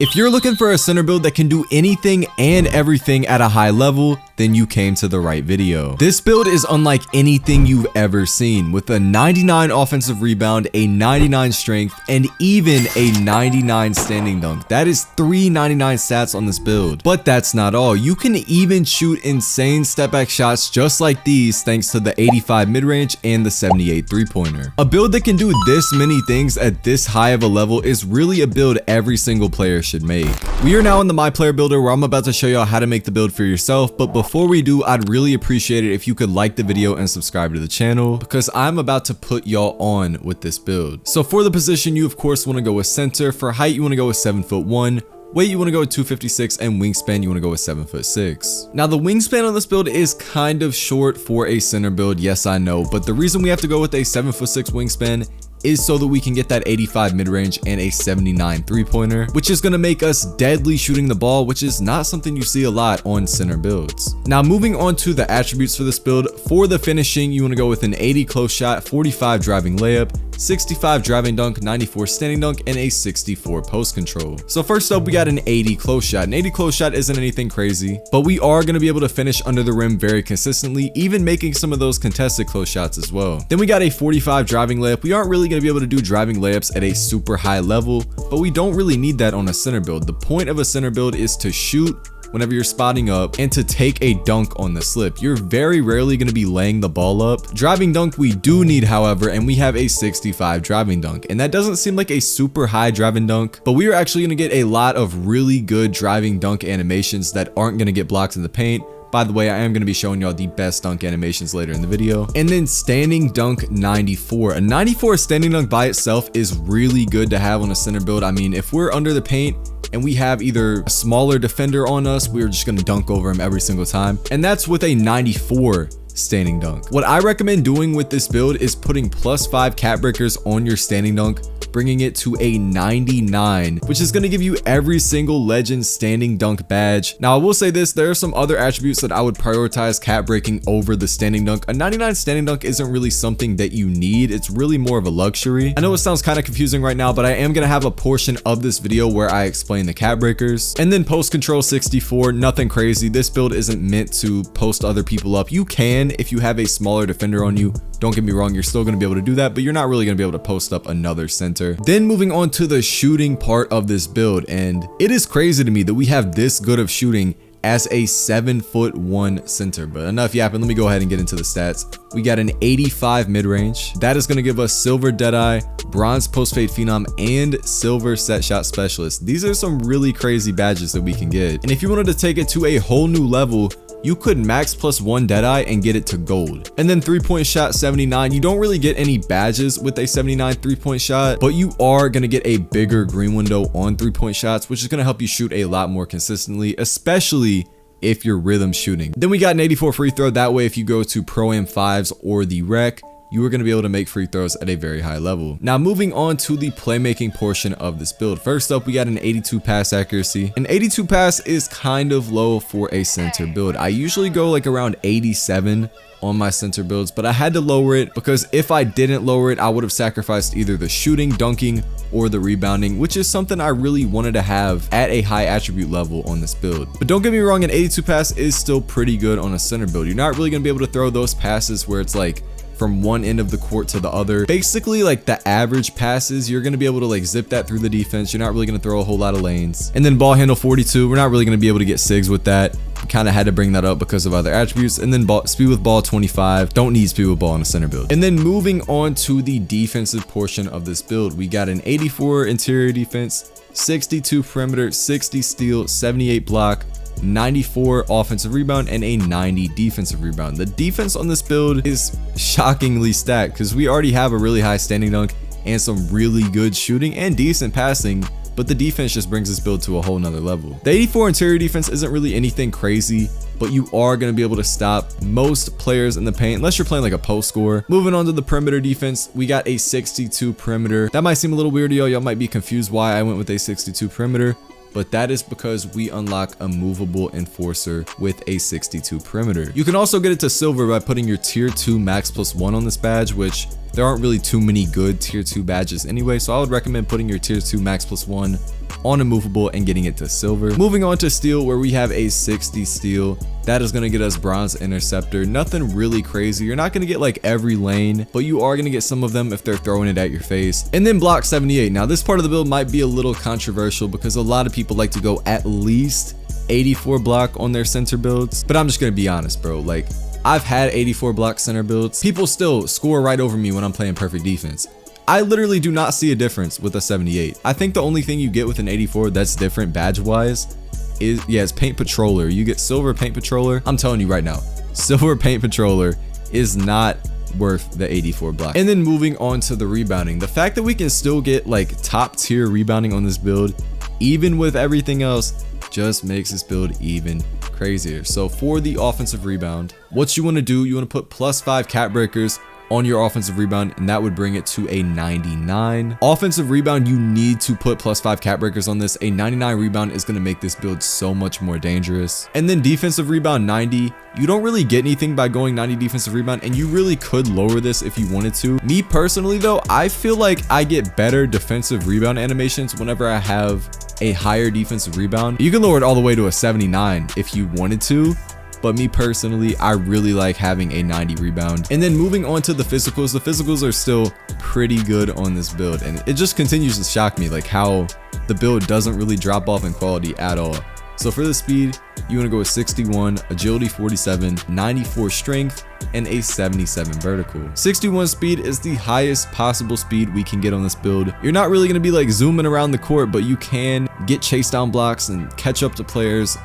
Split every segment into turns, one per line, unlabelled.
If you're looking for a center build that can do anything and everything at a high level, then you came to the right video. This build is unlike anything you've ever seen, with a 99 offensive rebound, a 99 strength, and even a 99 standing dunk. That is 399 stats on this build. But that's not all. You can even shoot insane step back shots just like these thanks to the 85 mid-range and the 78 three-pointer. A build that can do this many things at this high of a level is really a build every single player should make. We are now in the MyPlayer Builder where I'm about to show y'all how to make the build for yourself, but before we do, I'd really appreciate it if you could like the video and subscribe to the channel because I'm about to put y'all on with this build. So for the position, you of course want to go with center. For height, you want to go with 7'1". Weight, you want to go with 256, and wingspan, you want to go with 7'6". Now the wingspan on this build is kind of short for a center build, yes I know, but the reason we have to go with a 7'6" wingspan is so that we can get that 85 mid-range and a 79 three-pointer, which is going to make us deadly shooting the ball, which is not something you see a lot on center builds. Now moving on to the attributes for this build, for the finishing, you want to go with an 80 close shot, 45 driving layup, 65 driving dunk, 94 standing dunk, and a 64 post control. So first up, we got an 80 close shot. An 80 close shot isn't anything crazy, but we are going to be able to finish under the rim very consistently, even making some of those contested close shots as well. Then we got a 45 driving layup. We aren't really going to be able to do driving layups at a super high level, but we don't really need that on a center build. The point of a center build is to shoot whenever you're spotting up and to take a dunk on the slip. You're very rarely going to be laying the ball up. Driving dunk we do need, however, and we have a 65 driving dunk, and that doesn't seem like a super high driving dunk, but we are actually going to get a lot of really good driving dunk animations that aren't going to get blocked in the paint. By the way, I am going to be showing y'all the best dunk animations later in the video. And then standing dunk 94. A 94 standing dunk by itself is really good to have on a center build. I mean, if we're under the paint and we have either a smaller defender on us, we're just going to dunk over him every single time. And that's with a 94 standing dunk. What I recommend doing with this build is putting +5 cap breakers on your standing dunk, bringing it to a 99, which is going to give you every single legend standing dunk badge. Now I will say this, there are some other attributes that I would prioritize cap breaking over the standing dunk. A 99 standing dunk isn't really something that you need, it's really more of a luxury. I know it sounds kind of confusing right now, but I am going to have a portion of this video where I explain the cap breakers. And then post control 64, nothing crazy. This build isn't meant to post other people up. You can if you have a smaller defender on you. Don't get me wrong, you're still going to be able to do that, but you're not really going to be able to post up another center. Then moving on to the shooting part of this build, and it is crazy to me that we have this good of shooting as a 7'1" center. But enough yapping, let me go ahead and get into the stats. We got an 85 mid-range. That is going to give us silver deadeye, bronze post fade phenom, and silver set shot specialist. These are some really crazy badges that we can get. And if you wanted to take it to a whole new level, you could max +1 deadeye and get it to gold. And then 3-point shot 79. You don't really get any badges with a 79 3-point shot, but you are going to get a bigger green window on 3-point shots, which is going to help you shoot a lot more consistently, especially if you're rhythm shooting. Then we got an 84 free throw. That way, if you go to Pro-Am 5s or the rec, you are going to be able to make free throws at a very high level. Now moving on to the playmaking portion of this build. First up, we got an 82 pass accuracy. An 82 pass is kind of low for a center build. I usually go like around 87 on my center builds, but I had to lower it because if I didn't lower it, I would have sacrificed either the shooting, dunking, or the rebounding, which is something I really wanted to have at a high attribute level on this build. But don't get me wrong, an 82 pass is still pretty good on a center build. You're not really going to be able to throw those passes where it's like from one end of the court to the other. Basically, like the average passes, you're going to be able to like zip that through the defense. You're not really going to throw a whole lot of lanes. And then ball handle 42, we're not really going to be able to get SIGs with that. Kind of had to bring that up because of other attributes. And then speed with ball 25, don't need speed with ball in a center build. And then moving on to the defensive portion of this build, we got an 84 interior defense, 62 perimeter, 60 steal, 78 block, 94 offensive rebound, and a 90 defensive rebound. The defense on this build is shockingly stacked because we already have a really high standing dunk and some really good shooting and decent passing, but the defense just brings this build to a whole nother level. The 84 interior defense isn't really anything crazy, but you are going to be able to stop most players in the paint unless you're playing like a post scorer. Moving on to the perimeter defense, we got a 62 perimeter. That might seem a little weird to y'all might be confused why I went with a 62 perimeter, but that is because we unlock a movable enforcer with a 62 perimeter. You can also get it to silver by putting your tier 2 max +1 on this badge, which there aren't really too many good tier 2 badges anyway, so I would recommend putting your tier 2 max plus 1 on immovable and getting it to silver. Moving on to steel, where we have a 60 steel. That is going to get us bronze interceptor. Nothing really crazy. You're not going to get like every lane, but you are going to get some of them if they're throwing it at your face. And then block 78. Now this part of the build might be a little controversial because a lot of people like to go at least 84 block on their center builds, but I'm just going to be honest, bro. Like, I've had 84 block center builds. People still score right over me when I'm playing perfect defense. I literally do not see a difference with a 78. I think the only thing you get with an 84 that's different badge wise is, yeah, it's paint patroller. You get silver paint patroller. I'm telling you right now, silver paint patroller is not worth the 84 block. And then moving on to the rebounding, the fact that we can still get like top tier rebounding on this build, even with everything else, just makes this build even crazier. So for the offensive rebound, what you want to do, you want to put +5 cap breakers on your offensive rebound, and that would bring it to a 99. Offensive rebound, you need to put +5 cap breakers on this. A 99 rebound is going to make this build so much more dangerous. And then defensive rebound 90, you don't really get anything by going 90 defensive rebound, and you really could lower this if you wanted to. Me personally though, I feel like I get better defensive rebound animations whenever I have a higher defensive rebound. You can lower it all the way to a 79 if you wanted to, but me personally, I really like having a 90 rebound. And then moving on to the physicals are still pretty good on this build, and it just continues to shock me like how the build doesn't really drop off in quality at all. So for the speed, you want to go with 61, agility 47, 94 strength, and a 77 vertical. 61 speed is the highest possible speed we can get on this build. You're not really going to be like zooming around the court, but you can get chase down blocks and catch up to players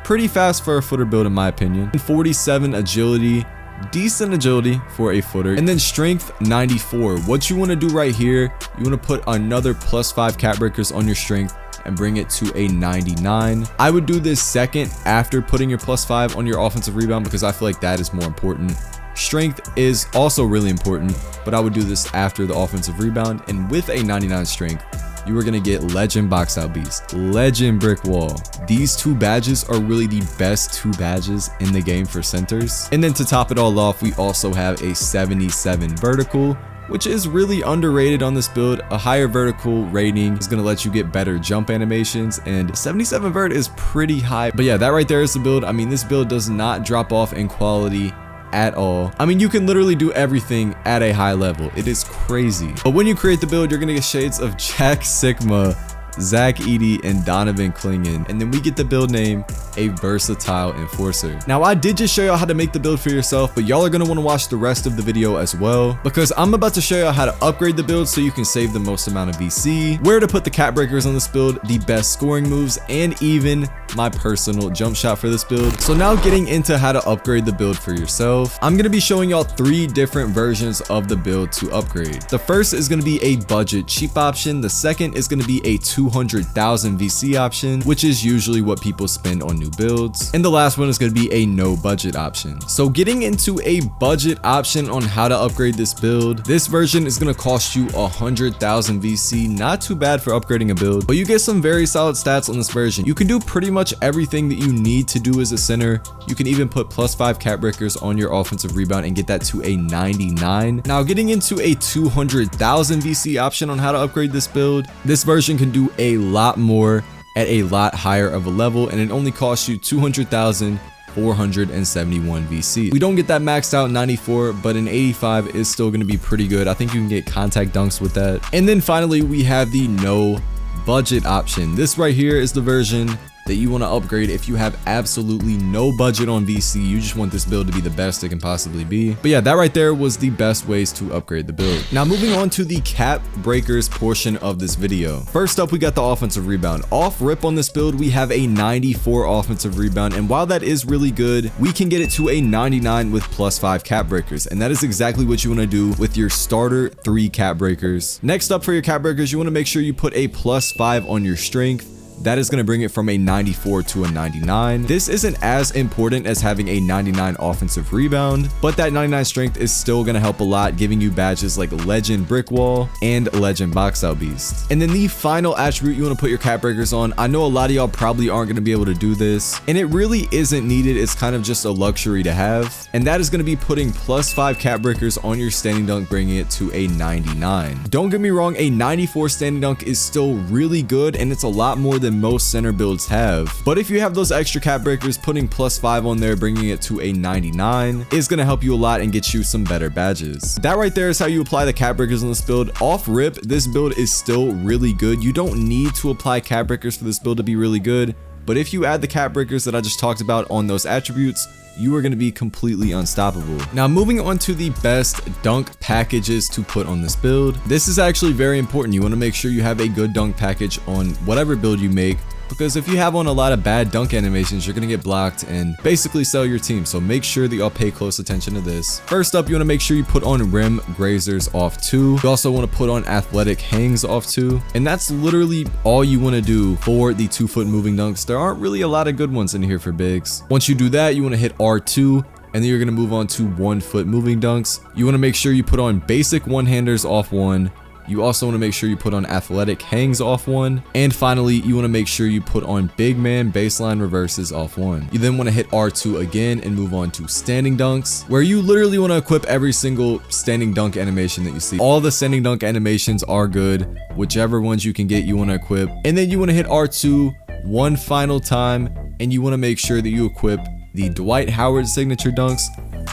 pretty fast for a footer build in my opinion. 47 agility, decent agility for a footer. And then strength 94. What you want to do right here, you want to put another +5 cap breakers on your strength and bring it to a 99. I would do this second after putting your +5 on your offensive rebound because I feel like that is more important. Strength is also really important, but I would do this after the offensive rebound. And with a 99 strength, you are going to get legend box out beast, legend brick wall. These two badges are really the best two badges in the game for centers. And then to top it all off, we also have a 77 vertical, which is really underrated on this build. A higher vertical rating is going to let you get better jump animations, and 77 vert is pretty high. But yeah, that right there is the build. I mean, this build does not drop off in quality at all. I mean, you can literally do everything at a high level. It is crazy. But when you create the build, you're gonna get shades of Jack Sigma, Zach Edey, and Donovan Klingen. And then we get the build name, a versatile enforcer. Now, I did just show y'all how to make the build for yourself, but y'all are gonna wanna watch the rest of the video as well, because I'm about to show y'all how to upgrade the build so you can save the most amount of VC, where to put the cap breakers on this build, the best scoring moves, and even my personal jump shot for this build. So now getting into how to upgrade the build for yourself, I'm gonna be showing y'all 3 different versions of the build to upgrade. The first is gonna be a budget cheap option. The second is gonna be a 200,000 VC option, which is usually what people spend on new builds. And the last one is going to be a no budget option. So getting into a budget option on how to upgrade this build, this version is going to cost you 100,000 VC. Not too bad for upgrading a build, but you get some very solid stats on this version. You can do pretty much everything that you need to do as a center. You can even put +5 cap breakers on your offensive rebound and get that to a 99. Now getting into a 200,000 VC option on how to upgrade this build, this version can do a lot more at a lot higher of a level, and it only costs you 200,471 VC. We don't get that maxed out 94, but an 85 is still going to be pretty good. I think you can get contact dunks with that. And then finally, we have the no budget option. This right here is the version that you want to upgrade if you have absolutely no budget on VC. You just want this build to be the best it can possibly be. But yeah, that right there was the best ways to upgrade the build. Now moving on to the cap breakers portion of this video. First up, we got the offensive rebound. Off rip on this build, we have a 94 offensive rebound, and while that is really good, we can get it to a 99 with +5 cap breakers, and that is exactly what you want to do with your starter 3 cap breakers. Next up for your cap breakers, you want to make sure you put a +5 on your strength, that is going to bring it from a 94 to a 99. This isn't as important as having a 99 offensive rebound, but that 99 strength is still going to help a lot, giving you badges like Legend Brick Wall and Legend Box Out Beast. And then the final attribute you want to put your cap breakers on, I know a lot of y'all probably aren't going to be able to do this, and it really isn't needed. It's kind of just a luxury to have, and that is going to be putting +5 cap breakers on your standing dunk, bringing it to a 99. Don't get me wrong, a 94 standing dunk is still really good, and it's a lot more than most center builds have, but if you have those extra cap breakers, putting +5 on there, bringing it to a 99 is going to help you a lot and get you some better badges. That right there is how you apply the cap breakers on this build. Off rip, this build is still really good. You don't need to apply cap breakers for this build to be really good, but if you add the cap breakers that I just talked about on those attributes, you are going to be completely unstoppable. Now, moving on to the best dunk packages to put on this build. This is actually very important. You want to make sure you have a good dunk package on whatever build you make, because if you have on a lot of bad dunk animations, you're going to get blocked and basically sell your team. So make sure that y'all pay close attention to this. First up, you want to make sure you put on rim grazers off 2. You also want to put on athletic hangs off 2. And that's literally all you want to do for the 2-foot moving dunks. There aren't really a lot of good ones in here for bigs. Once you do that, you want to hit R2. And then you're going to move on to 1-foot moving dunks. You want to make sure you put on basic one-handers off 1. You also want to make sure you put on athletic hangs off 1. And finally, you want to make sure you put on big man baseline reverses off 1. You then want to hit R2 again and move on to standing dunks, where you literally want to equip every single standing dunk animation that you see. All the standing dunk animations are good. Whichever ones you can get, you want to equip. And then you want to hit R2 one final time, and you want to make sure that you equip the Dwight Howard signature dunks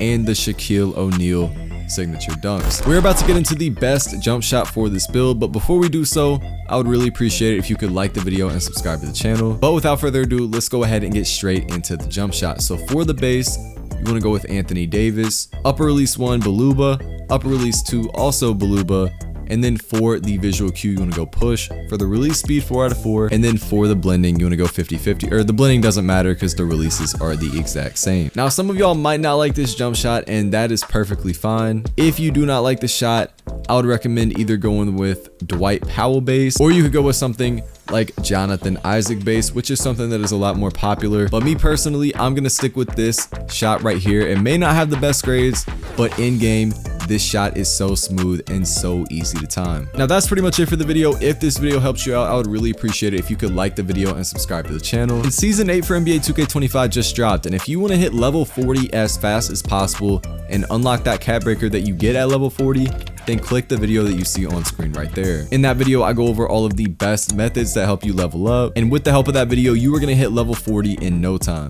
and the Shaquille O'Neal signature dunks. We're about to get into the best jump shot for this build, but before we do so, I would really appreciate it if you could like the video and subscribe to the channel. But without further ado, let's go ahead and get straight into the jump shot. So for the base, you want to go with Anthony Davis, upper release 1 Baluba, upper release 2 also Baluba, and then for the visual cue, you want to go push. For the release speed, 4 out of 4. And then for the blending, you want to go 50-50. Or the blending doesn't matter because the releases are the exact same. Now, some of y'all might not like this jump shot, and that is perfectly fine. If you do not like the shot, I would recommend either going with Dwight Powell base, or you could go with something like Jonathan Isaac base, which is something that is a lot more popular. But me personally, I'm going to stick with this shot right here. It may not have the best grades, but in game, this shot is so smooth and so easy to time. Now, that's pretty much it for the video. If this video helps you out, I would really appreciate it if you could like the video and subscribe to the channel. And Season 8 for NBA 2K25 just dropped, and if you want to hit level 40 as fast as possible and unlock that cap breaker that you get at level 40, then click the video that you see on screen right there. In that video, I go over all of the best methods that help you level up, and with the help of that video, you are going to hit level 40 in no time.